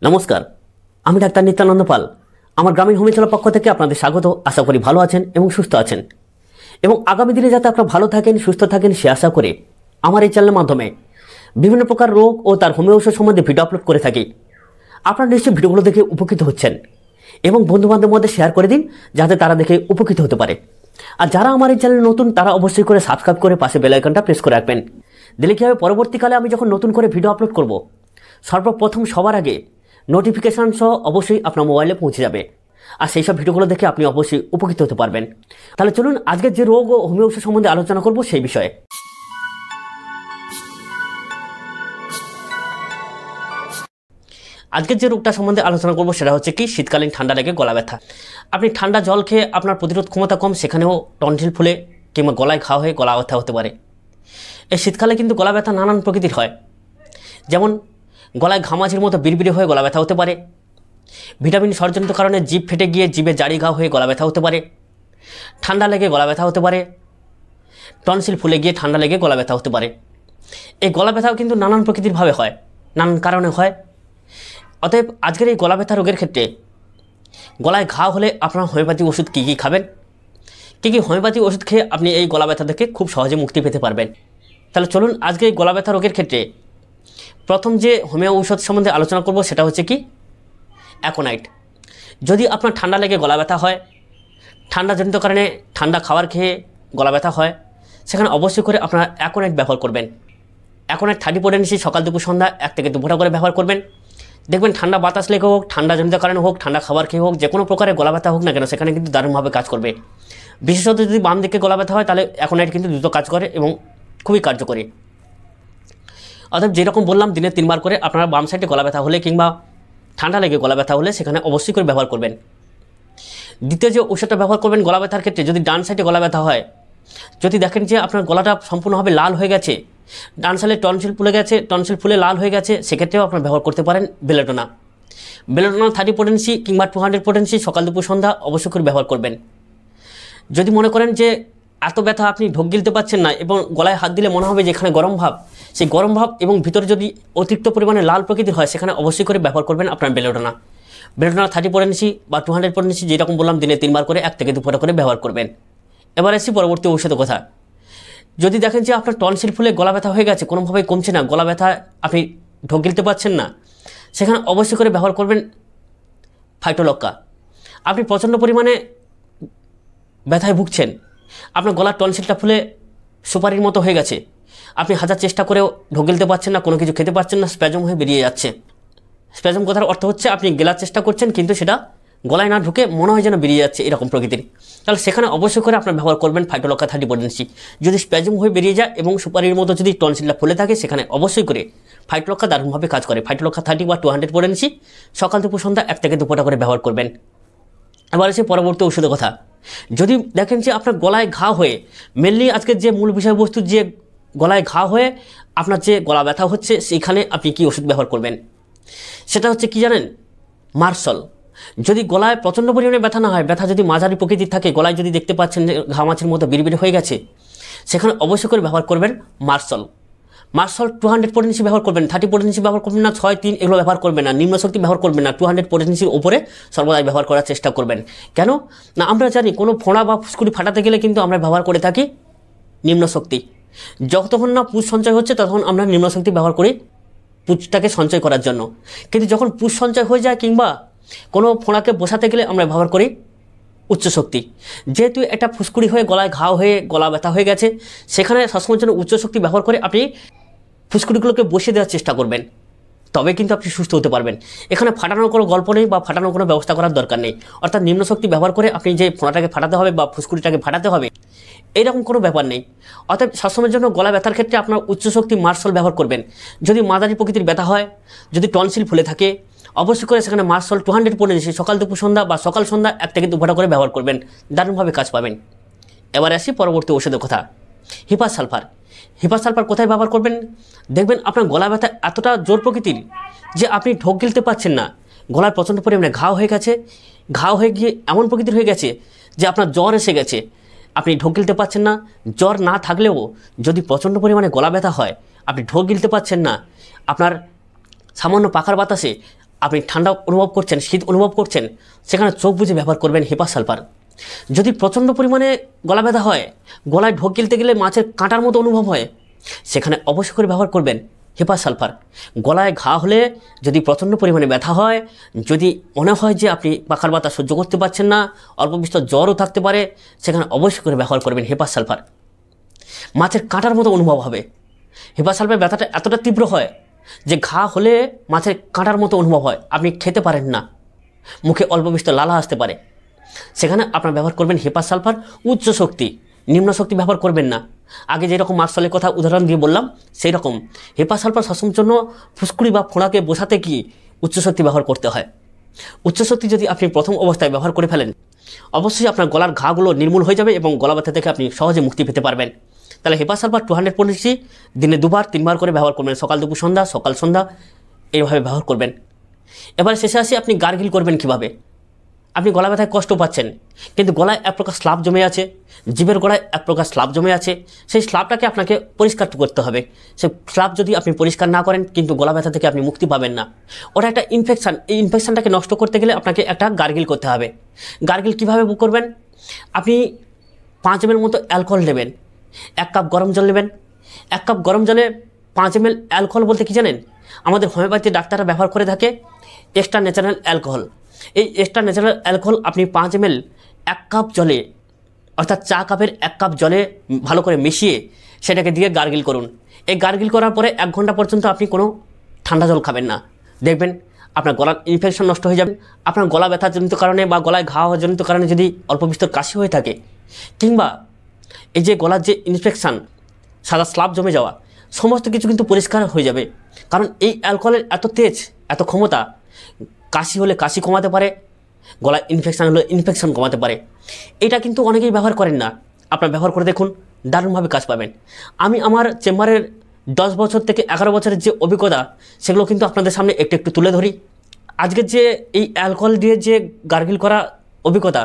নমস্কার, আমি ডাক্তার নিত্যানন্দ পাল। আমার গ্রামীণ হোমিওপ্যাথির পক্ষ থেকে আপনাদের স্বাগত। আশা করি ভালো আছেন এবং সুস্থ আছেন, এবং আগামী দিনে যাতে আপনারা ভালো থাকেন, সুস্থ থাকেন, সে আশা করে আমার এই চ্যানেলের মাধ্যমে বিভিন্ন প্রকার রোগ ও তার হোমিও ওষুধ সম্বন্ধে ভিডিও আপলোড করে থাকি। আপনারা নিশ্চয়ই ভিডিওগুলো দেখে উপকৃত হচ্ছেন এবং বন্ধুবান্ধবের মধ্যে শেয়ার করে দিন যাতে তারা দেখে উপকৃত হতে পারে। আর যারা আমার এই চ্যানেলে নতুন তারা অবশ্যই করে সাবস্ক্রাইব করে পাশে বেল আইকনটা প্রেস করে রাখবেন। দিলে কী হবে, পরবর্তীকালে আমি যখন নতুন করে ভিডিও আপলোড করব, সর্বপ্রথম সবার আগে নোটিফিকেশান সহ অবশ্যই আপনার মোবাইলে পৌঁছে যাবে, আর সেই সব ভিডিওগুলো দেখে আপনি অবশ্যই উপকৃত হতে পারবেন। তাহলে চলুন আজকে যে রোগ ও হোমিও ওষুধ সম্বন্ধে আলোচনা করব সেই বিষয়ে। আজকের যে রোগটা সম্বন্ধে আলোচনা করব সেটা হচ্ছে কি, শীতকালীন ঠান্ডা লেগে গলা ব্যথা। আপনি ঠান্ডা জল খেয়ে আপনার প্রতিরোধ ক্ষমতা কম, সেখানেও টনসিল ফুলে কিংবা গলায় ঘা হয়ে গলা ব্যথা হতে পারে। এই শীতকালে কিন্তু গলা ব্যথা নানান প্রকৃতির হয়, যেমন গলায় ঘামাচির মতো বিড়বিড়ে হয়ে গলা ব্যথা হতে পারে, ভিটামিন সরজনিত কারণে জিভ ফেটে গিয়ে জিভে জারি ঘা হয়ে গলা ব্যথা হতে পারে, ঠান্ডা লেগে গলা ব্যথা হতে পারে, টনসিল ফুলে গিয়ে ঠান্ডা লেগে গলা ব্যথা হতে পারে। এই গলা ব্যথাও কিন্তু নানান প্রকৃতিরভাবে হয়, নানান কারণে হয়। অতএব আজকের এই গলা ব্যথা রোগের ক্ষেত্রে গলায় ঘা হলে আপনার হোমিওপ্যাথি ওষুধ কী কী খাবেন, কী কী হোমিওপ্যাথি ওষুধ খেয়ে আপনি এই গলা ব্যথা থেকে খুব সহজে মুক্তি পেতে পারবেন। তাহলে চলুন আজকে এই গলা ব্যথা রোগের ক্ষেত্রে প্রথম যে হোমিও ঔষধ সম্বন্ধে আলোচনা করব সেটা হচ্ছে কি, অ্যাকোনাইট। যদি আপনার ঠান্ডা লেগে গলা ব্যথা হয়, ঠান্ডাজনিত কারণে ঠান্ডা খাবার খেয়ে গলা ব্যথা হয়, সেখানে অবশ্যই করে আপনারা অ্যাকোনাইট ব্যবহার করবেন। অ্যাকোনাইট 30 পোটেন্সি সকাল দুপুর সন্ধ্যা 1 থেকে 2 ফোঁটা করে ব্যবহার করবেন। দেখবেন ঠান্ডা বাতাস লেগে হোক, ঠান্ডাজনিত কারণে হোক, ঠান্ডা খাবার খেয়ে হোক, যে কোনো প্রকারের গলা ব্যথা হোক না কেন, সেখানে কিন্তু দারুণভাবে কাজ করবে। বিশেষত যদি বাম দিকে গলা ব্যথা হয় তাহলে অ্যাকোনাইট কিন্তু দ্রুত কাজ করে এবং খুবই কার্যকরী। অর্থাৎ যেরকম বললাম, দিনে 3 বার করে আপনারা বাম সাইডে গলা ব্যথা হলে কিংবা ঠান্ডা লেগে গলা ব্যথা হলে সেখানে অবশ্যই করে ব্যবহার করবেন। দ্বিতীয় যে ওষুধটা ব্যবহার করবেন গলা ব্যথার ক্ষেত্রে, যদি ডান সাইডে গলা ব্যথা হয়, যদি দেখেন যে আপনার গলাটা সম্পূর্ণভাবে লাল হয়ে গেছে, ডান সাইডে টনসিল ফুলে গেছে, টনসিল ফুলে লাল হয়ে গেছে, সেক্ষেত্রেও আপনারা ব্যবহার করতে পারেন বেলেডোনা। বেলেডোনা 30 পোটেন্সি কিংবা 200 পোটেন্সি সকাল দুপুর সন্ধ্যা অবশ্যই করে ব্যবহার করবেন। যদি মনে করেন যে এত ব্যথা আপনি ঢোক গিলতে পারছেন না এবং গলায় হাত দিলে মনে হবে যে এখানে গরম ভাব, সেই গরম ভাব এবং ভিতরে যদি অতিরিক্ত পরিমাণে লাল প্রকৃতির হয়, সেখানে অবশ্যই করে ব্যবহার করবেন আপনার বেলেডোনা। বেলেডোনা 30 পোটেন্সি বা 200 পোটেন্সি যেরকম বললাম, দিনে 3 বার করে 1 থেকে 2 ফোঁটা করে ব্যবহার করবেন। এবার আসি পরবর্তী ঔষধের কথা। যদি দেখেন যে আপনার টনসিল ফুলে গলা ব্যথা হয়ে গেছে, কোনোভাবেই কমছে না, গলা ব্যথা আপনি ঢোক গিলতে পারছেন না, সেখানে অবশ্যই করে ব্যবহার করবেন ফাইটোলক্কা। আপনি প্রচণ্ড পরিমাণে ব্যথায় ভুগছেন, আপনার গলার টনসিলটা ফুলে সুপারির মতো হয়ে গেছে, আপনি হাজার চেষ্টা করেও ঢোক গিলতে পারছেন না, কোনো কিছু খেতে পারছেন না, স্প্যাজম হয়ে বেরিয়ে যাচ্ছে। স্প্যাজম কথার অর্থ হচ্ছে আপনি গেলার চেষ্টা করছেন কিন্তু সেটা গলায় না ঢুকে মনে হয় যেন বেরিয়ে যাচ্ছে, এরকম প্রকৃতির। তাহলে সেখানে অবশ্যই করে আপনার ব্যবহার করবেন ফাইটোলক্কা 30 পোটেন্সি। যদি স্প্যাজম হয়ে বেরিয়ে যায় এবং সুপারির মতো যদি টনসিলটা ফুলে থাকে, সেখানে অবশ্যই করে ফাইটোলক্কা দারুণভাবে কাজ করে। ফাইটোলক্কা 30 বা 200 পোটেন্সি সকাল দুপুর সন্ধ্যা 1 থেকে 2 ফোঁটা করে ব্যবহার করবেন। এবার এসে পরবর্তী ওষুধের কথা। যদি দেখেন যে আপনার গলায় ঘা হয়ে, মেনলি আজকের যে মূল বিষয়বস্তু, যে গলায় ঘা হয়ে আপনার যে গলা ব্যথা হচ্ছে, সেইখানে আপনি কি ওষুধ ব্যবহার করবেন সেটা হচ্ছে কি জানেন, মার্সল। যদি গলায় প্রচণ্ড পরিমাণে ব্যথা না হয়, ব্যথা যদি মাঝারি প্রকৃতির থাকে, গলায় যদি দেখতে পাচ্ছেন যে ঘামাচির মতো বিড়বিড়ে হয়ে গেছে, সেখানে অবশ্যই করে ব্যবহার করবেন মার্সল। মার্সল 200 পোটেন্সি ব্যবহার করবেন, 30 পোটেন্সি ব্যবহার করবেন না, 6, 3 এগুলো ব্যবহার করবেন না, নিম্ন শক্তি ব্যবহার করবেন না, 200 পোটেন্সির উপরে সর্বদাই ব্যবহার করার চেষ্টা করবেন। কেন না, আমরা জানি কোনো ফোঁড়া বা ফুসকুড়ি ফাটাতে গেলে কিন্তু আমরা ব্যবহার করে থাকি নিম্ন শক্তি। যতক্ষণ না পুষ সঞ্চয় হচ্ছে তখন আমরা নিম্ন শক্তি ব্যবহার করি পুষটাকে সঞ্চয় করার জন্য, কিন্তু যখন পুষ সঞ্চয় হয়ে যায় কিংবা কোনো ফোঁড়াকে বসাতে গেলে আমরা ব্যবহার করি উচ্চ শক্তি। যেহেতু এটা ফুসকুড়ি হয়ে গলায় ঘা হয়ে গলা ব্যথা হয়ে গেছে, সেখানে সবসময়ের জন্য উচ্চ শক্তি ব্যবহার করে আপনি ফুসকুড়িগুলোকে বসিয়ে দেওয়ার চেষ্টা করবেন, তবে কিন্তু আপনি সুস্থ হতে পারবেন। এখানে ফাটানোর কোনো গল্প নেই বা ফাটানোর কোনো ব্যবস্থা করার দরকার নেই। অর্থাৎ নিম্ন শক্তি ব্যবহার করে আপনি যে ফোঁড়াটাকে ফাটাতে হবে বা ফুসকুড়িটাকে ফাটাতে হবে, এইরকম কোনো ব্যাপার নেই। অর্থাৎ সবসময়ের জন্য গলা ব্যথার ক্ষেত্রে আপনার উচ্চ শক্তি মার্সল ব্যবহার করবেন। যদি মাঝারি প্রকৃতির ব্যথা হয়, যদি টনসিল ফুলে থাকে, অবশ্যই করে সেখানে মার্সল 200 পোটেন্সি সকাল দুপুর সন্ধ্যা বা সকাল সন্ধ্যা 1 থেকে 2 ফোঁটা করে ব্যবহার করবেন, দারুণভাবে কাজ পাবেন। এবার আসি পরবর্তী ওষুধের কথা। Hepar sulphur. হিপার সালফার কোথায় ব্যবহার করবেন? দেখবেন আপনার গলা ব্যথা এতটা জোর প্রকৃতির যে আপনি ঢোক গিলতে পারছেন না, গলায় প্রচণ্ড পরিমাণে ঘা হয়ে গেছে, ঘা হয়ে গিয়ে এমন প্রকৃতির হয়ে গেছে যে আপনার জ্বর এসে গেছে, আপনি ঢোক গিলতে পারছেন না। জ্বর না থাকলেও যদি প্রচণ্ড পরিমাণে গলা ব্যথা হয়, আপনি ঢোক গিলতে পারছেন না, আপনার সামান্য পাখার বাতাসে আপনি ঠান্ডা অনুভব করছেন, শীত অনুভব করছেন, সেখানে চোখ বুজে ব্যবহার করবেন হেপা সালফার। যদি প্রচণ্ড পরিমাণে গলা ব্যথা হয়, গলায় ঢোক গিলতে গেলে মাছের কাঁটার মতো অনুভব হয়, সেখানে অবশ্যই করে ব্যবহার করবেন হেপা সালফার। গলায় ঘা হলে যদি প্রচণ্ড পরিমাণে ব্যথা হয়, যদি মনে হয় যে আপনি পাখার বাতাস সহ্য করতে পারছেন না, অল্প বিস্তর জ্বরও থাকতে পারে, সেখানে অবশ্যই করে ব্যবহার করবেন হেপা সালফার। মাছের কাঁটার মতো অনুভব হবে। হেপা সালফার ব্যথাটা এতটা তীব্র হয় যে ঘা হলে মাছের কাঁটার মতো অনুভব হয়, আপনি খেতে পারেন না, মুখে অল্প বিস্তর লালা আসতে পারে, সেখানে আপনার ব্যবহার করবেন হেপা সালফার। উচ্চ শক্তি, নিম্ন শক্তি ব্যবহার করবেন না। আগে যেরকম মার্শালের কথা উদাহরণ দিয়ে বললাম, সেই রকম হেপা সালফার শাসনের জন্য ফুসকুড়ি বা ফোঁড়াকে বোঝাতে গিয়ে উচ্চ শক্তি ব্যবহার করতে হয়। উচ্চ শক্তি যদি আপনি প্রথম অবস্থায় ব্যবহার করে ফেলেন, অবশ্যই আপনার গলার ঘাগুলো নির্মূল হয়ে যাবে এবং গলা ব্যথা থেকে আপনি সহজে মুক্তি পেতে পারবেন। তাহলে হেপা সালফার 200 পলিসি দিনে 2-3 বার করে ব্যবহার করবেন, সকাল দুপুর সন্ধ্যা, সকাল সন্ধ্যা, এইভাবে ব্যবহার করবেন। এবার শেষে আসি, আপনি গার্গিল করবেন কিভাবে। আপনি গলা ব্যথায় কষ্ট পাচ্ছেন, কিন্তু গলায় এক প্রকার স্লাব জমে আছে, জিভের গোড়ায় এক প্রকার স্লাব জমে আছে, সেই স্লাবটাকে আপনাকে পরিষ্কার করতে হবে। সেই স্লাব যদি আপনি পরিষ্কার না করেন, কিন্তু গলা ব্যথা থেকে আপনি মুক্তি পাবেন না। ওটা একটা ইনফেকশান, এই ইনফেকশানটাকে নষ্ট করতে গেলে আপনাকে একটা গার্গিল করতে হবে। গার্গিল কীভাবে করবেন, আপনি 5 ml মতো অ্যালকোহল নেবেন, 1 কাপ গরম জল নেবেন। 1 কাপ গরম জলে 5 ml অ্যালকোহল বলতে কি জানেন, আমাদের হোমিওপ্যাথি ডাক্তাররা ব্যবহার করে থাকে এক্সট্রা ন্যাচারাল অ্যালকোহল। এই এক্সট্রা ন্যাচারাল অ্যালকোহল আপনি 5 ml 1 কাপ জলে, অর্থাৎ চা কাপের 1 কাপ জলে ভালো করে মিশিয়ে সেটাকে দিয়ে গার্গিল করুন। এই গার্গিল করার পরে 1 ঘন্টা পর্যন্ত আপনি কোনো ঠান্ডা জল খাবেন না। দেখবেন আপনার গলার ইনফেকশন নষ্ট হয়ে যাবে। আপনার গলা ব্যথাজনিত কারণে বা গলায় ঘা জনিত কারণে যদি অল্প বিস্তর কাশি হয়ে থাকে, কিংবা এই যে গলার যে ইনফেকশান, সাদা স্লাব জমে যাওয়া, সমস্ত কিছু কিন্তু পরিষ্কার হয়ে যাবে। কারণ এই অ্যালকোহলের এত তেজ, এত ক্ষমতা, কাশি হলে কাশি কমাতে পারে, গলায় ইনফেকশান হলে ইনফেকশান কমাতে পারে। এটা কিন্তু অনেকেই ব্যবহার করেন না, আপনার ব্যবহার করে দেখুন, দারুণভাবে কাজ পাবেন। আমি আমার চেম্বারের 10 বছর থেকে 11 বছরের যে অভিজ্ঞতা, সেগুলো কিন্তু আপনাদের সামনে একটু একটু তুলে ধরি। আজকের যে এই অ্যালকোহল দিয়ে যে গার্গিল করা অভিজ্ঞতা,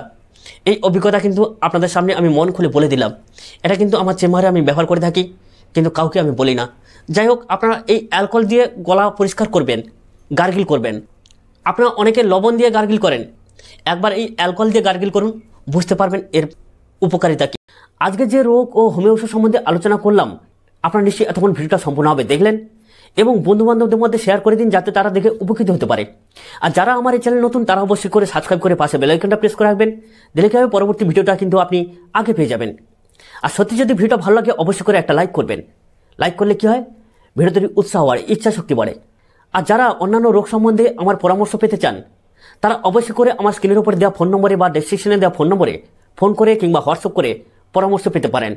এই অভিজ্ঞতা কিন্তু আপনাদের সামনে আমি মন খুলে বলে দিলাম। এটা কিন্তু আমার চেম্বারে আমি ব্যবহার করে থাকি, কিন্তু কাউকে আমি বলি না। যাই হোক, আপনারা এই অ্যালকোহল দিয়ে গলা পরিষ্কার করবেন, গার্গিল করবেন। আপনারা অনেকে লবণ দিয়ে গার্গিল করেন, একবার এই অ্যালকোহল দিয়ে গার্গিল করুন, বুঝতে পারবেন এর উপকারিতা কী। আজকে যে রোগ ও হোমিও ওষুধ সম্বন্ধে আলোচনা করলাম, আপনারা নিশ্চয়ই এতক্ষণ ভিডিওটা সম্পূর্ণভাবে দেখলেন এবং বন্ধুবান্ধবদের মধ্যে শেয়ার করে দিন, যাতে তারা দেখে উপকৃত হতে পারে। আর যারা আমার এই চ্যানেল নতুন, তারা অবশ্যই করে সাবস্ক্রাইব করে পাশে বেল আইকনটা প্রেস করে রাখবেন, দিলে কি হবে পরবর্তী ভিডিওটা কিন্তু আপনি আগে পেয়ে যাবেন। আর সত্যি যদি ভিডিওটা ভালো লাগে, অবশ্যই করে একটা লাইক করবেন। লাইক করলে কি হয়, ভিডিও তৈরির উৎসাহ বাড়ে, ইচ্ছা শক্তি বাড়ে। আর যারা অন্যান্য রোগ সম্বন্ধে আমার পরামর্শ পেতে চান, তারা অবশ্যই করে আমার স্ক্রিনের উপরে দেওয়া ফোন নম্বরে বা ডেসক্রিপশনে দেওয়া ফোন নম্বরে ফোন করে কিংবা হোয়াটসঅ্যাপ করে পরামর্শ পেতে পারেন।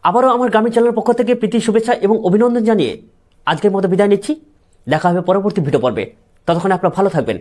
আবারও আমার গ্রামীণ চ্যানেলের পক্ষ থেকে প্রীতি, শুভেচ্ছা এবং অভিনন্দন জানিয়ে আজকের মতো বিদায় নিচ্ছি। দেখা হবে পরবর্তী ভিডিও পর্বে। ততক্ষণে আপনারা ভালো থাকবেন।